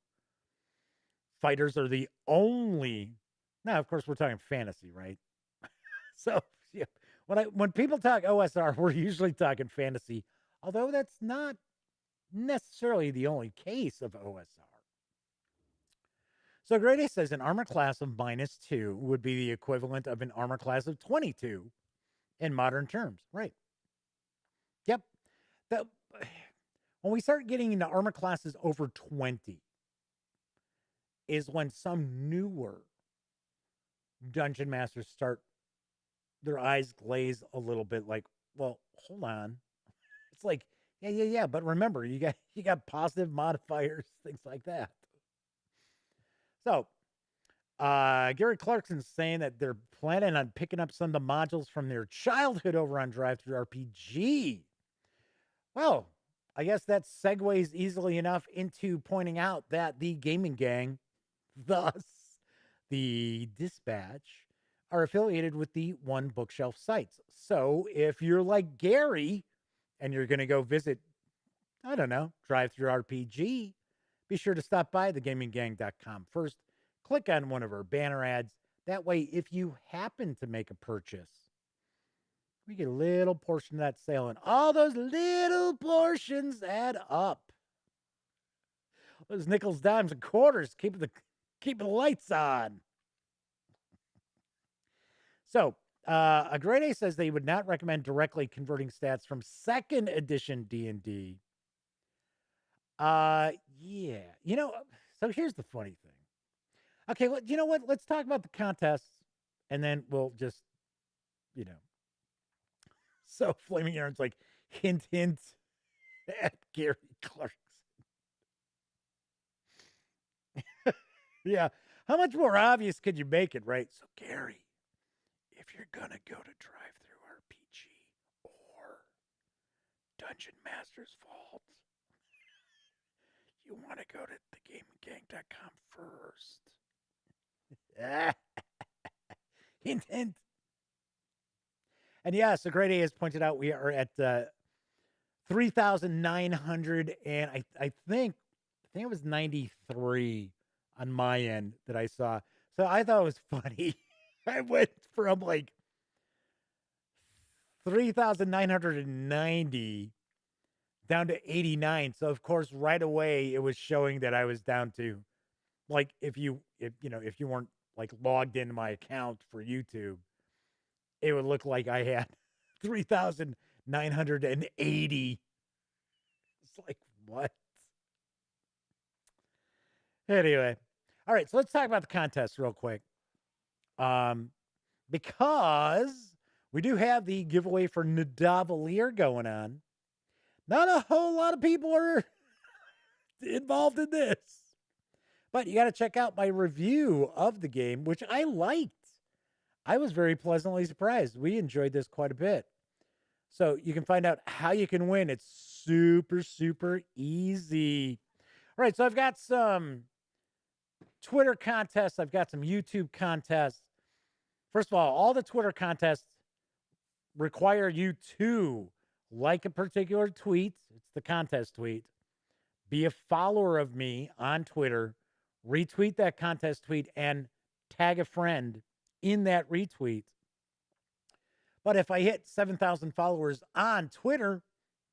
Fighters are the only, now, of course, we're talking fantasy, right? So yeah, when people talk OSR, we're usually talking fantasy, although that's not necessarily the only case of OSR. So Grade A says an armor class of -2 would be the equivalent of an armor class of 22 in modern terms, right? Yep. When we start getting into armor classes over 20 is when some newer dungeon masters start, their eyes glaze a little bit like, well, hold on. It's like, Yeah. But remember, you got positive modifiers, things like that. So, Gary Clarkson's saying that they're planning on picking up some of the modules from their childhood over on Drive-Thru RPG. Well, I guess that segues easily enough into pointing out that the Gaming Gang, thus the Dispatch, are affiliated with the One Bookshelf sites. So if you're like Gary and you're going to go visit, I don't know, Drive-Thru RPG, be sure to stop by thegaminggang.com first. Click on one of our banner ads. That way, if you happen to make a purchase, we get a little portion of that sale, and all those little portions add up. Those nickels, dimes, and quarters keeping the lights on. So, a Grade A says they would not recommend directly converting stats from second edition D&D. Yeah. So here's the funny thing. Okay, well, you know what? Let's talk about the contests, and then we'll just, So Flaming Aaron's like, hint, hint at Gary Clarkson. Yeah. How much more obvious could you make it, right? So, Gary, if you're going to go to Drive-Thru RPG or Dungeon Master's Vault, you want to go to thegaminggang.com first. Hint, hint. And yeah, so Grade A has pointed out we are at 3,900, and I think it was 93 on my end that I saw. So I thought it was funny. I went from like 3,990 down to 89. So of course, right away it was showing that I was down to, like, if you weren't like logged into my account for YouTube, it would look like I had 3,980. It's like, what? Anyway. All right, so let's talk about the contest real quick. Because we do have the giveaway for Nidavellir going on. Not a whole lot of people are involved in this. But you got to check out my review of the game, which I liked. I was very pleasantly surprised. We enjoyed this quite a bit. So you can find out how you can win. It's super, super easy. All right, so I've got some Twitter contests. I've got some YouTube contests. First of all the Twitter contests require you to like a particular tweet. It's the contest tweet. Be a follower of me on Twitter. Retweet that contest tweet and tag a friend in that retweet. But if I hit 7,000 followers on Twitter, of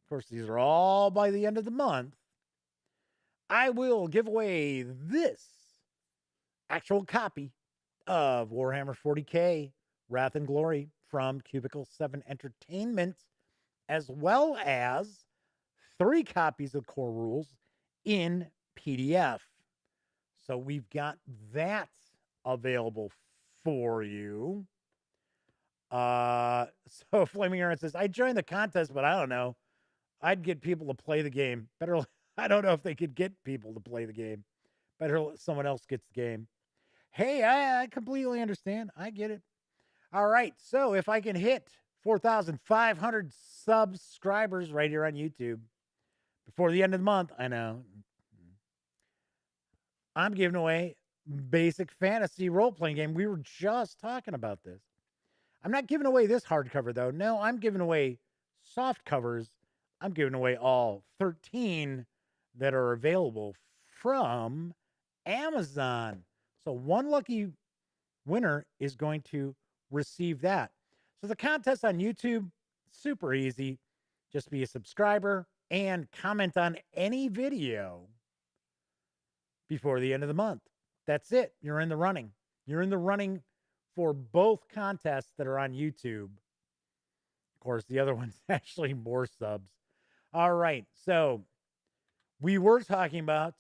course, these are all by the end of the month, I will give away this actual copy of Warhammer 40K Wrath and Glory from Cubicle 7 Entertainment, as well as 3 copies of core rules in PDF. So we've got that available for you. So Flaming Aaron says, I joined the contest, but I don't know. I'd get people to play the game. Better, I don't know if they could get people to play the game. Better someone else gets the game. Hey, I completely understand. I get it. All right. So if I can hit 4,500 subscribers right here on YouTube before the end of the month, I know, I'm giving away basic fantasy role-playing game. We were just talking about this. I'm not giving away this hardcover, though. No, I'm giving away soft covers. I'm giving away all 13 that are available from Amazon. So one lucky winner is going to receive that. So the contest on YouTube, super easy. Just be a subscriber and comment on any video before the end of the month. That's it. You're in the running. You're in the running for both contests that are on YouTube. Of course, the other one's actually more subs. All right. So we were talking about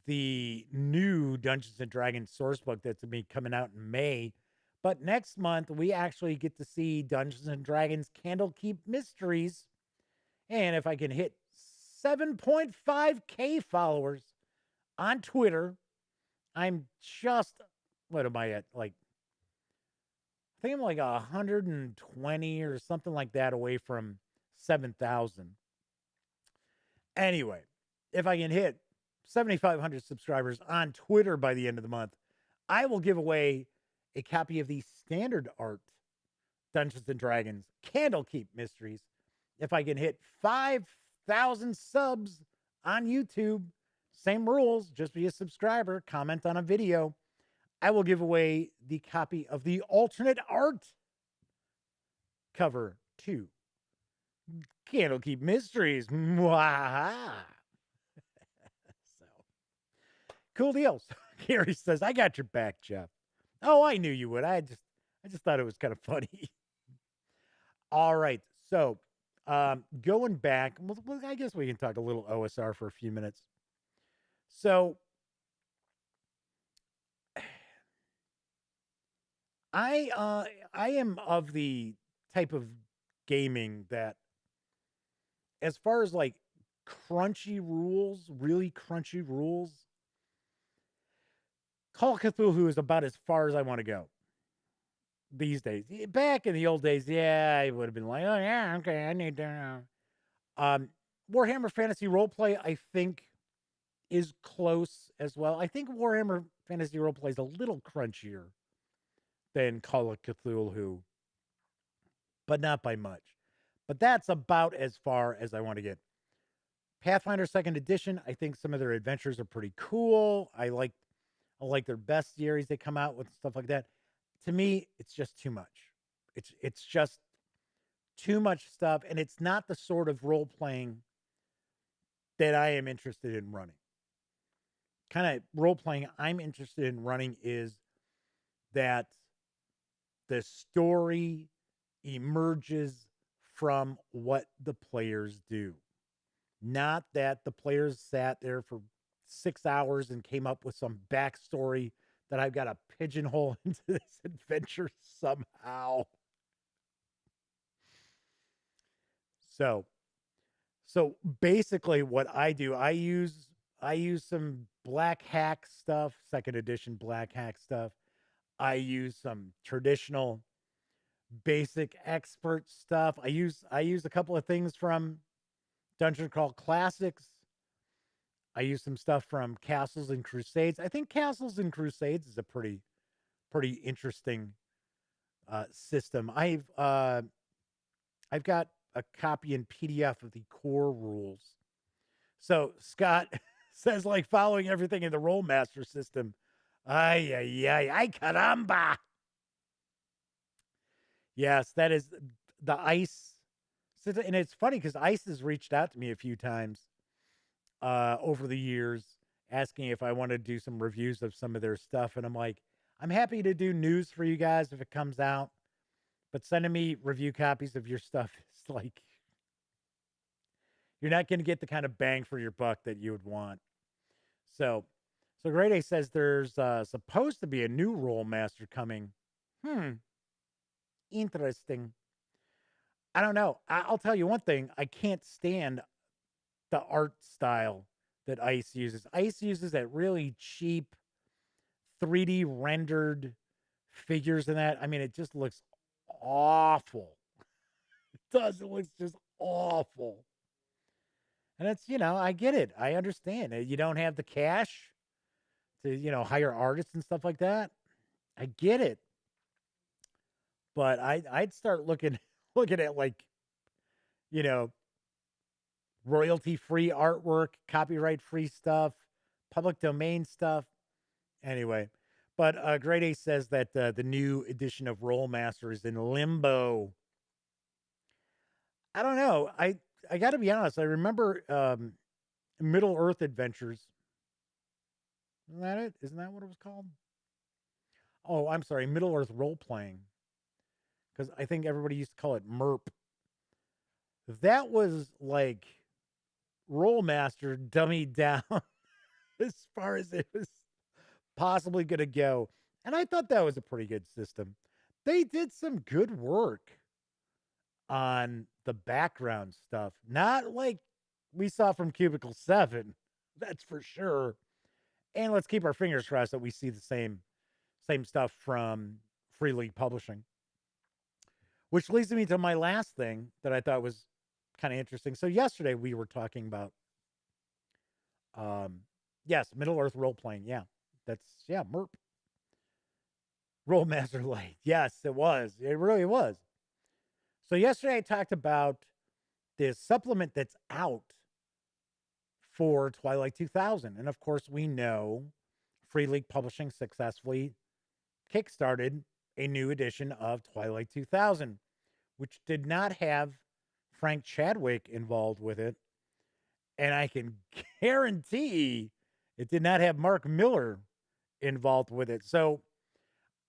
the new Dungeons and Dragons source book that's going to be coming out in May. But next month, we actually get to see Dungeons and Dragons Candlekeep Mysteries. And if I can hit 7.5K followers on Twitter. I'm just, what am I at? Like, I think I'm like 120 or something like that away from 7,000. Anyway, if I can hit 7,500 subscribers on Twitter by the end of the month, I will give away a copy of the standard art Dungeons and Dragons Candlekeep Mysteries. If I can hit 5,000 subs on YouTube, same rules, just be a subscriber, comment on a video, I will give away the copy of the alternate art cover to Candlekeep Mysteries. Mwahaha. So, cool deals. Gary says, I got your back, Jeff. Oh, I knew you would. I just thought it was kind of funny. All right. So, going back, well, I guess we can talk a little OSR for a few minutes. So, I am of the type of gaming that, as far as like crunchy rules, really crunchy rules, Call of Cthulhu is about as far as I want to go these days. Back in the old days, yeah, I would have been like, oh yeah, okay, I need to know. Warhammer Fantasy Roleplay, I think, is close as well. I think Warhammer Fantasy Roleplay is a little crunchier than Call of Cthulhu, but not by much. But that's about as far as I want to get. Pathfinder 2nd Edition, I think some of their adventures are pretty cool. I like their bestiaries they come out with, stuff like that. To me, it's just too much. It's just too much stuff, and it's not the sort of role playing that I am interested in running. Kind of role playing I'm interested in running is that the story emerges from what the players do. Not that the players sat there for 6 hours and came up with some backstory that I've got to pigeonhole into this adventure somehow. So basically what I do, I use some Black Hack stuff, 2nd edition Black Hack stuff. I use some traditional basic expert stuff. I use a couple of things from Dungeon Crawl Classics. I use some stuff from Castles and Crusades. I think Castles and Crusades is a pretty interesting system. I've got a copy in PDF of the core rules. So Scott says, like, following everything in the Rollmaster system. Ay, caramba. Yes, that is the ICE. And it's funny because ICE has reached out to me a few times over the years, asking if I want to do some reviews of some of their stuff. And I'm like, I'm happy to do news for you guys if it comes out. But sending me review copies of your stuff is like, you're not going to get the kind of bang for your buck that you would want. So Great A says there's supposed to be a new Rollmaster coming. Interesting. I don't know. I'll tell you one thing. I can't stand the art style that ICE uses. ICE uses that really cheap 3D rendered figures in that. I mean, it just looks awful. It does. It looks just awful. And it's, I get it. I understand. You don't have the cash to, hire artists and stuff like that. I get it. But I'd start looking at, like, royalty-free artwork, copyright-free stuff, public domain stuff. Anyway, but Great A says that the new edition of Rollmaster is in limbo. I don't know. I got to be honest. I remember Middle Earth Adventures. Isn't that it? Isn't that what it was called? Oh, I'm sorry. Middle Earth Role Playing. Because I think everybody used to call it MERP. That was like Rollmaster dummied down as far as it was possibly going to go. And I thought that was a pretty good system. They did some good work on the background stuff. Not like we saw from Cubicle 7. That's for sure. And let's keep our fingers crossed that we see the same stuff from Free League Publishing. Which leads me to my last thing that I thought was kind of interesting. So yesterday we were talking about yes, Middle Earth role playing. Yeah. That's MERP. Rollmaster Light. Yes, it was. It really was. So yesterday I talked about this supplement that's out for Twilight 2000. And of course, we know Free League Publishing successfully kickstarted a new edition of Twilight 2000, which did not have Frank Chadwick involved with it. And I can guarantee it did not have Mark Miller involved with it. So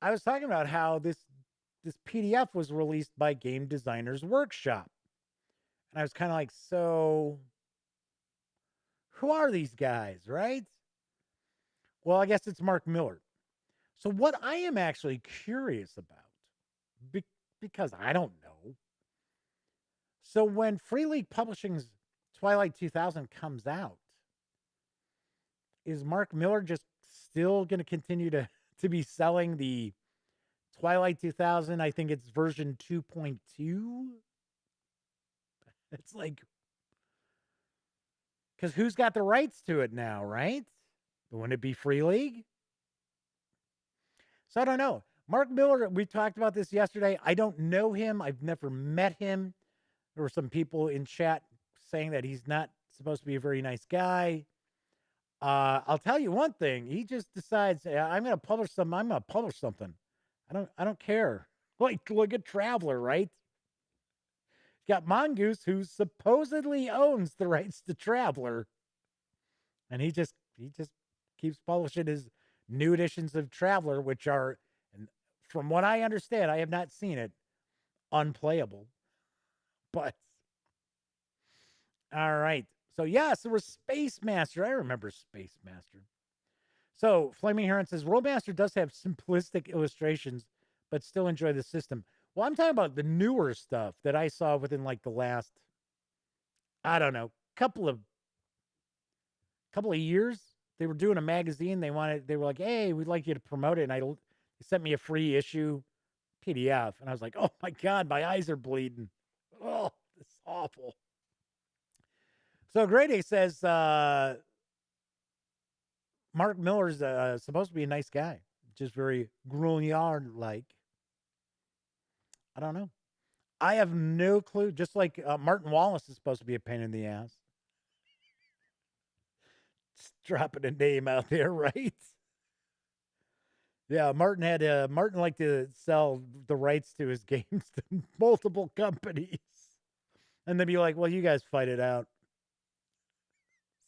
I was talking about how this PDF was released by Game Designers Workshop. And I was kind of like, so who are these guys, right? Well, I guess it's Mark Miller. So what I am actually curious about, because I don't know. So when Free League Publishing's Twilight 2000 comes out, is Mark Miller just still going to continue to be selling the Twilight 2000? I think it's version 2.2. It's like, because who's got the rights to it now, right? Wouldn't it be Free League? So I don't know. Mark Miller, we talked about this yesterday. I don't know him. I've never met him. There were some people in chat saying that he's not supposed to be a very nice guy. I'll tell you one thing. He just decides, I'm going to publish something. I'm going to publish something. I don't care. Like, look at Traveler, right? He's got Mongoose, who supposedly owns the rights to Traveler. And he just keeps publishing his new editions of Traveler, which are, and from what I understand, I have not seen it, unplayable. But all right. So yes, there was Space Master. I remember Space Master. So Flaming Heron says Rollmaster does have simplistic illustrations, but still enjoy the system. Well, I'm talking about the newer stuff that I saw within like the last, I don't know, couple of years. They were doing a magazine. They were like, hey, we'd like you to promote it. And they sent me a free issue PDF. And I was like, oh my God, my eyes are bleeding. Oh, this is awful. So Grady says, Mark Miller's supposed to be a nice guy. Just very Grugnard-like. I don't know. I have no clue. Just like Martin Wallace is supposed to be a pain in the ass. Just dropping a name out there, right? Yeah, Martin liked to sell the rights to his games to multiple companies. And then be like, well, you guys fight it out.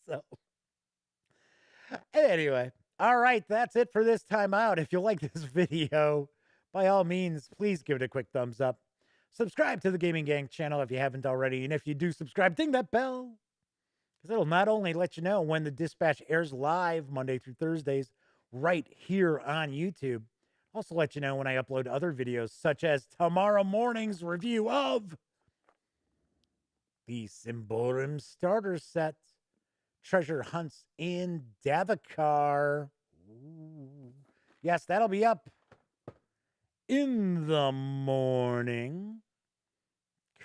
So anyway, all right, that's it for this time out. If you like this video, by all means, please give it a quick thumbs up. Subscribe to the Gaming Gang channel if you haven't already. And if you do subscribe, ding that bell, because it'll not only let you know when the Dispatch airs live Monday through Thursdays right here on YouTube, also let you know when I upload other videos, such as tomorrow morning's review of the Symborum starter set, Treasure Hunts in Davakar. Ooh. Yes, that'll be up in the morning.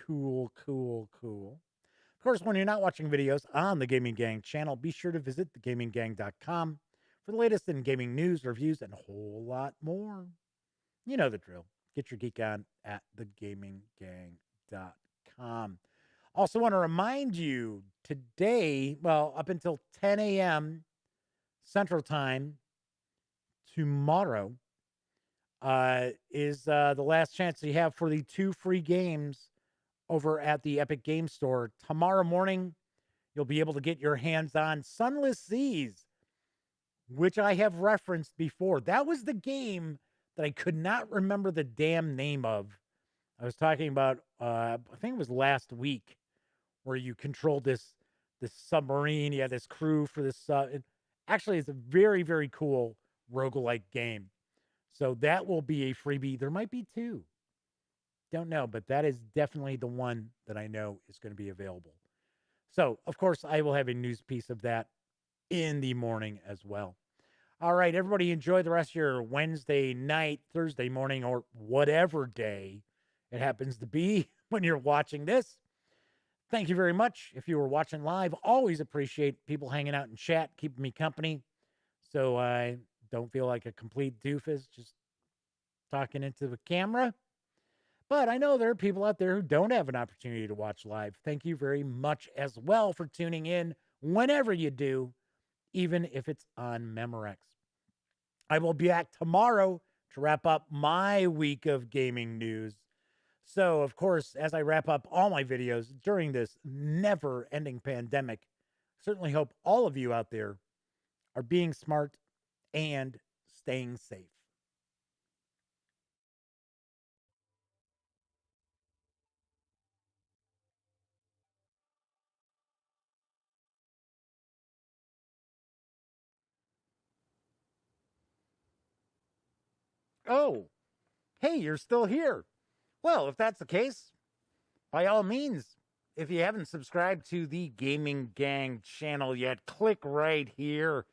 Cool. Of course, when you're not watching videos on the Gaming Gang channel, be sure to visit thegaminggang.com for the latest in gaming news, reviews, and a whole lot more. You know the drill. Get your geek on at thegaminggang.com. Also want to remind you today, well, up until 10 a.m. Central Time tomorrow is the last chance you have for the 2 free games over at the Epic Game Store. Tomorrow morning, you'll be able to get your hands on Sunless Seas, which I have referenced before. That was the game that I could not remember the damn name of. I was talking about, I think it was last week, where you controlled this submarine. You had this crew for this. Actually, it's a very, very cool roguelike game. So that will be a freebie. There might be 2. Don't know, but that is definitely the one that I know is going to be available. So, of course, I will have a news piece of that in the morning as well. All right, everybody, enjoy the rest of your Wednesday night, Thursday morning, or whatever day it happens to be when you're watching this. Thank you very much. If you were watching live, always appreciate people hanging out in chat, keeping me company, so I don't feel like a complete doofus just talking into the camera. But I know there are people out there who don't have an opportunity to watch live. Thank you very much as well for tuning in whenever you do, even if it's on Memorex. I will be back tomorrow to wrap up my week of gaming news. So, of course, as I wrap up all my videos during this never-ending pandemic, certainly hope all of you out there are being smart and staying safe. Oh, hey, you're still here. Well, if that's the case, by all means, if you haven't subscribed to the Gaming Gang channel yet, click right here.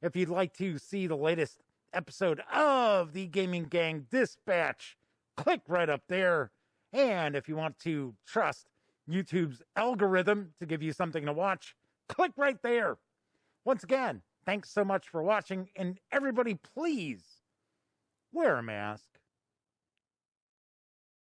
If you'd like to see the latest episode of the Gaming Gang Dispatch, click right up there. And if you want to trust YouTube's algorithm to give you something to watch, click right there. Once again, thanks so much for watching, and everybody, please wear a mask.